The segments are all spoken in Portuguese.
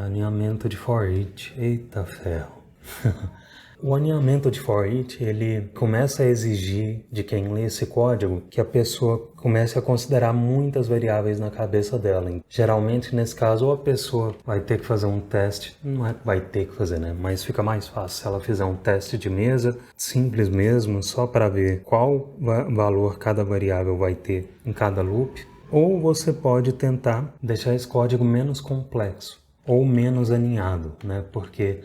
aninhamento de for each. Eita ferro. O aninhamento de for each, ele começa a exigir de quem lê esse código que a pessoa comece a considerar muitas variáveis na cabeça dela. Geralmente, nesse caso, ou a pessoa vai ter que fazer um teste, não é que vai ter que fazer, né? Mas fica mais fácil se ela fizer um teste de mesa, simples mesmo, só para ver qual valor cada variável vai ter em cada loop. Ou você pode tentar deixar esse código menos complexo ou menos aninhado, né? Porque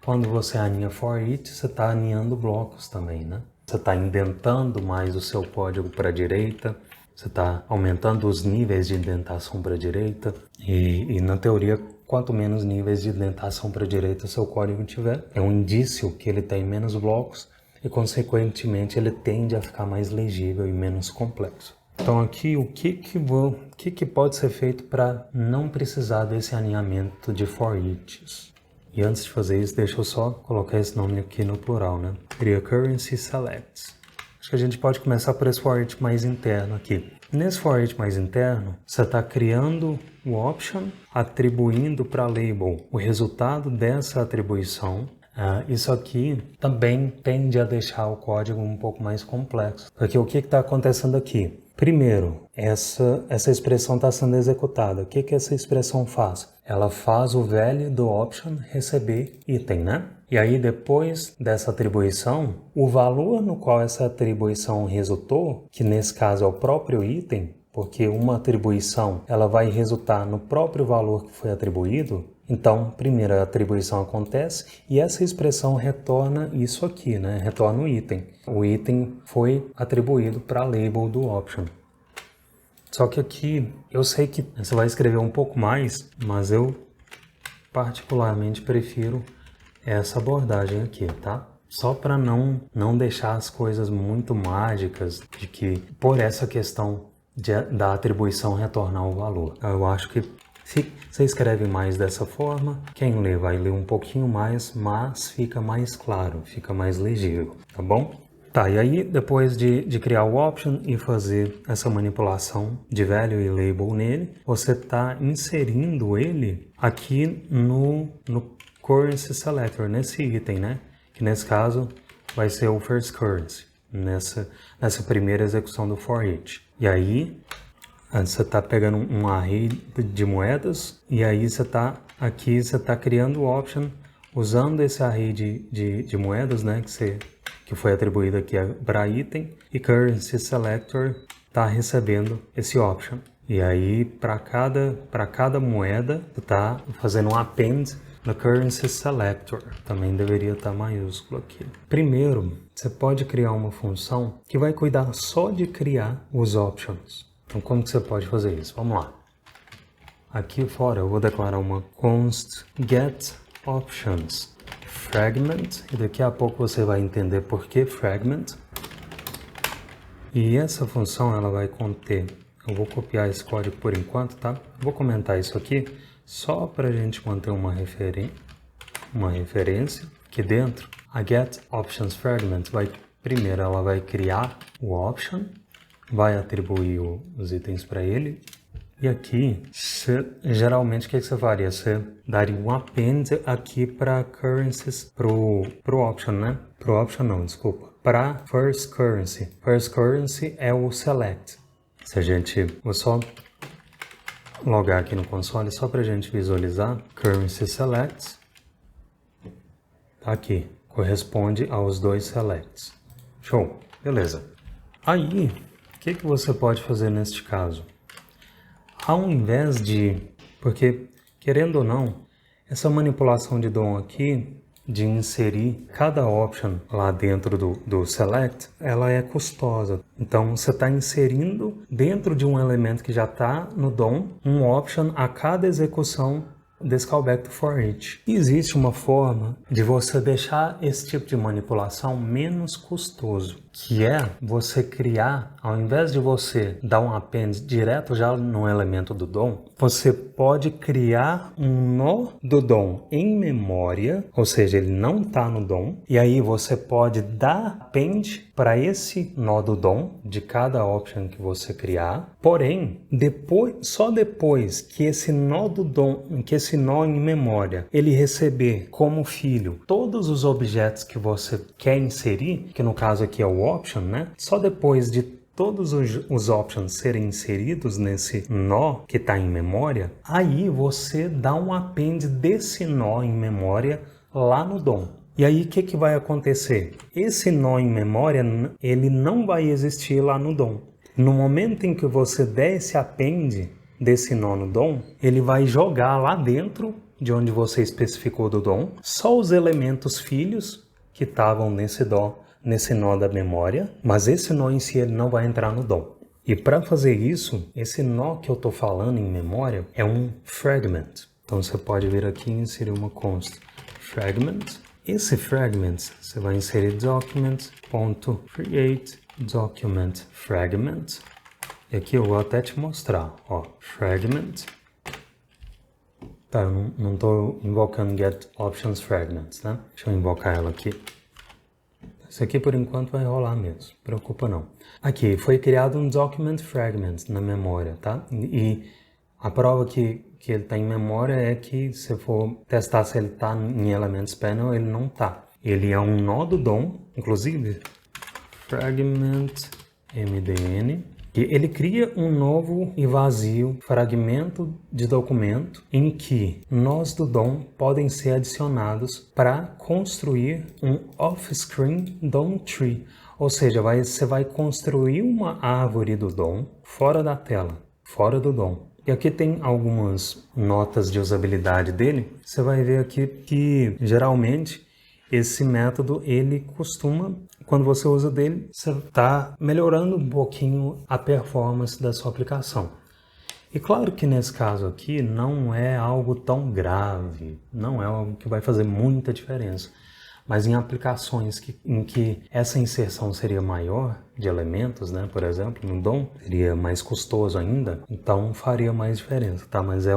quando você aninha for each, você está aninhando blocos também, né? Você está indentando mais o seu código para a direita, você está aumentando os níveis de indentação para a direita e na teoria, quanto menos níveis de indentação para a direita seu código tiver, é um indício que ele tem menos blocos e, consequentemente, ele tende a ficar mais legível e menos complexo. Então aqui, o que pode ser feito para não precisar desse aninhamento de for each? E antes de fazer isso, deixa eu só colocar esse nome aqui no plural, né? Recurrency Selects. Acho que a gente pode começar por esse for each mais interno aqui. Nesse for each mais interno, você está criando o option, atribuindo para label o resultado dessa atribuição. Isso aqui também tende a deixar o código um pouco mais complexo. Porque o que está acontecendo aqui? Primeiro, essa expressão está sendo executada. O que essa expressão faz? Ela faz o value do option receber item, né? E aí, depois dessa atribuição, o valor no qual essa atribuição resultou, que nesse caso é o próprio item, porque uma atribuição ela vai resultar no próprio valor que foi atribuído. Então, primeiro a atribuição acontece e essa expressão retorna isso aqui, né? Retorna o item. O item foi atribuído para label do option. Só que aqui, eu sei que você vai escrever um pouco mais, mas eu particularmente prefiro essa abordagem aqui, tá? Só para não deixar as coisas muito mágicas de que, por essa questão da atribuição retornar o valor. Eu acho que se você escreve mais dessa forma, quem lê vai ler um pouquinho mais, mas fica mais claro, fica mais legível, tá bom? Tá, e aí depois de criar o option e fazer essa manipulação de value e label nele, você está inserindo ele aqui no currency selector, nesse item, né? Que nesse caso vai ser o first currency, nessa primeira execução do for each. E aí você está pegando um array de moedas e aí você está criando o option usando esse array de moedas, né, que foi atribuído aqui para item, e currency selector está recebendo esse option. E aí para cada moeda você está fazendo um append no currency selector. Também deveria estar maiúsculo aqui. Primeiro, você pode criar uma função que vai cuidar só de criar os options. Então, como que você pode fazer isso? Vamos lá. Aqui fora eu vou declarar uma const get options fragment, e daqui a pouco você vai entender por que fragment. E essa função ela vai conter, eu vou copiar esse código por enquanto, tá? Vou comentar isso aqui só para a gente manter uma referência. Aqui dentro, a get options fragment primeiro ela vai criar o option, vai atribuir os itens para ele. E aqui, geralmente, o que você faria? Você daria um append aqui para currencies, pro option, né? Pro option não, desculpa. Para first currency. First currency é o select. Vou só logar aqui no console, só para a gente visualizar. Currency selects. Tá aqui. Corresponde aos dois selects. Show. Beleza. Aí, o que você pode fazer neste caso? Ao invés porque, querendo ou não, essa manipulação de DOM aqui, de inserir cada option lá dentro do select, ela é custosa. Então, você está inserindo dentro de um elemento que já está no DOM, um option a cada execução desse callback to for each. Existe uma forma de você deixar esse tipo de manipulação menos custoso. que é você criar, ao invés de você dar um append direto já no elemento do DOM, você pode criar um nó do DOM em memória, ou seja, ele não está no DOM, e aí você pode dar append para esse nó do DOM de cada option que você criar, porém, só depois que esse nó do DOM, que esse nó em memória, ele receber como filho todos os objetos que você quer inserir, que no caso aqui é o option, né? Só depois de todos os options serem inseridos nesse nó que está em memória, aí você dá um append desse nó em memória lá no DOM. E aí o que vai acontecer? Esse nó em memória, ele não vai existir lá no DOM. No momento em que você der esse append desse nó no DOM, ele vai jogar lá dentro de onde você especificou do DOM só os elementos filhos que estavam nesse nó da memória, mas esse nó em si ele não vai entrar no DOM. E para fazer isso, esse nó que eu estou falando em memória é um fragment. Então você pode vir aqui e inserir uma const fragment. Esse fragment você vai inserir document.create document fragment. E aqui eu vou até te mostrar, ó, fragment. Tá, eu não estou invocando get options fragments, né? Deixa eu invocar ela aqui. Isso aqui por enquanto vai rolar mesmo, preocupa não. Aqui, foi criado um document fragment na memória, tá? E a prova que ele está em memória é que se for testar se ele está em Elements Panel, ele não está. Ele é um nó do DOM, inclusive, fragment mdn, que ele cria um novo e vazio fragmento de documento em que nós do DOM podem ser adicionados para construir um off-screen DOM tree. Ou seja, você vai construir uma árvore do DOM fora da tela, fora do DOM. E aqui tem algumas notas de usabilidade dele. Você vai ver aqui que geralmente esse método ele costuma, quando você usa dele, você está melhorando um pouquinho a performance da sua aplicação. E claro que nesse caso aqui não é algo tão grave, não é algo que vai fazer muita diferença. Mas em aplicações em que essa inserção seria maior de elementos, né, por exemplo, no DOM, seria mais custoso ainda, então faria mais diferença, tá? Mas já é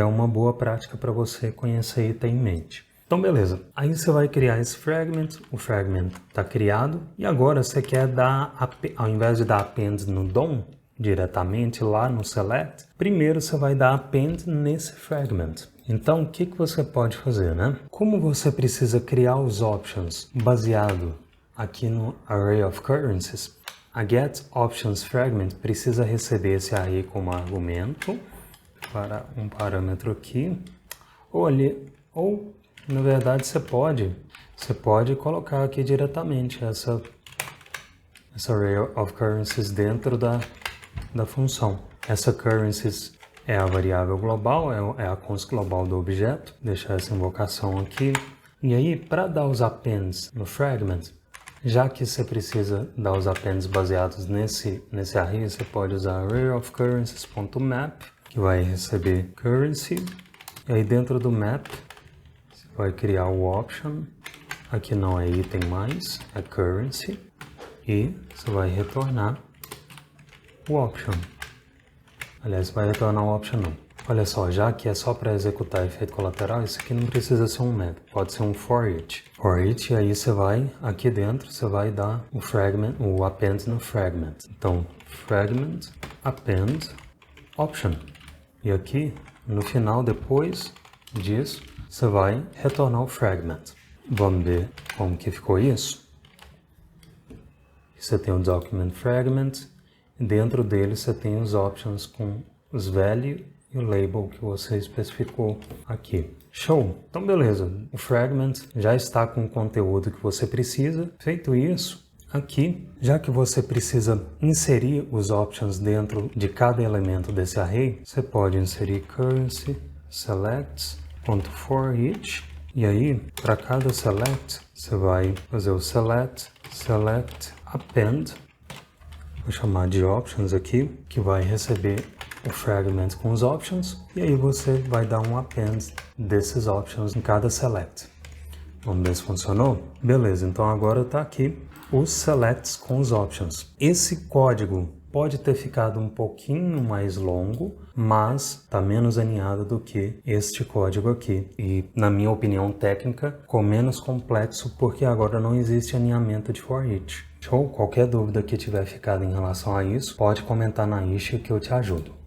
uma boa prática para você conhecer e ter em mente. Então, beleza. Aí você vai criar esse fragment, o fragment está criado, e agora você quer dar, ao invés de dar append no DOM, diretamente lá no select, primeiro você vai dar append nesse fragment. Então, o que você pode fazer, né? Como você precisa criar os options baseado aqui no Array of Currencies, a Get Options Fragment precisa receber esse array como argumento para um parâmetro aqui, ou na verdade você pode colocar aqui diretamente essa Array of Currencies dentro da função. Essa currencies é a variável global, é a const global do objeto. Deixar essa invocação aqui. E aí, para dar os appends no fragment, já que você precisa dar os appends baseados nesse array, você pode usar arrayofcurrencies.map, que vai receber currency. E aí dentro do map, você vai criar o option. Aqui não é item mais, é currency. E você vai retornar o option. Aliás, vai retornar o option não. Olha só, já que é só para executar efeito colateral, isso aqui não precisa ser um map, pode ser um for each. For each, aí você vai, aqui dentro, você vai dar o fragment, o append no fragment. Então, fragment, append, option. E aqui, no final, depois disso, você vai retornar o fragment. Vamos ver como que ficou isso. Você tem o document fragment. Dentro dele você tem os options com os value e o label que você especificou aqui. Show! Então beleza, o fragment já está com o conteúdo que você precisa. Feito isso, aqui, já que você precisa inserir os options dentro de cada elemento desse array, você pode inserir currency select.forEach e aí, para cada select, você vai fazer o select append. Vou chamar de options aqui, que vai receber o fragment com os options, e aí você vai dar um append desses options em cada select. Vamos ver se funcionou? Beleza, então agora está aqui os selects com os options. Esse código pode ter ficado um pouquinho mais longo, mas está menos alinhado do que este código aqui. E, na minha opinião técnica, ficou menos complexo porque agora não existe alinhamento de for each. Show? Qualquer dúvida que tiver ficado em relação a isso, pode comentar na issue que eu te ajudo.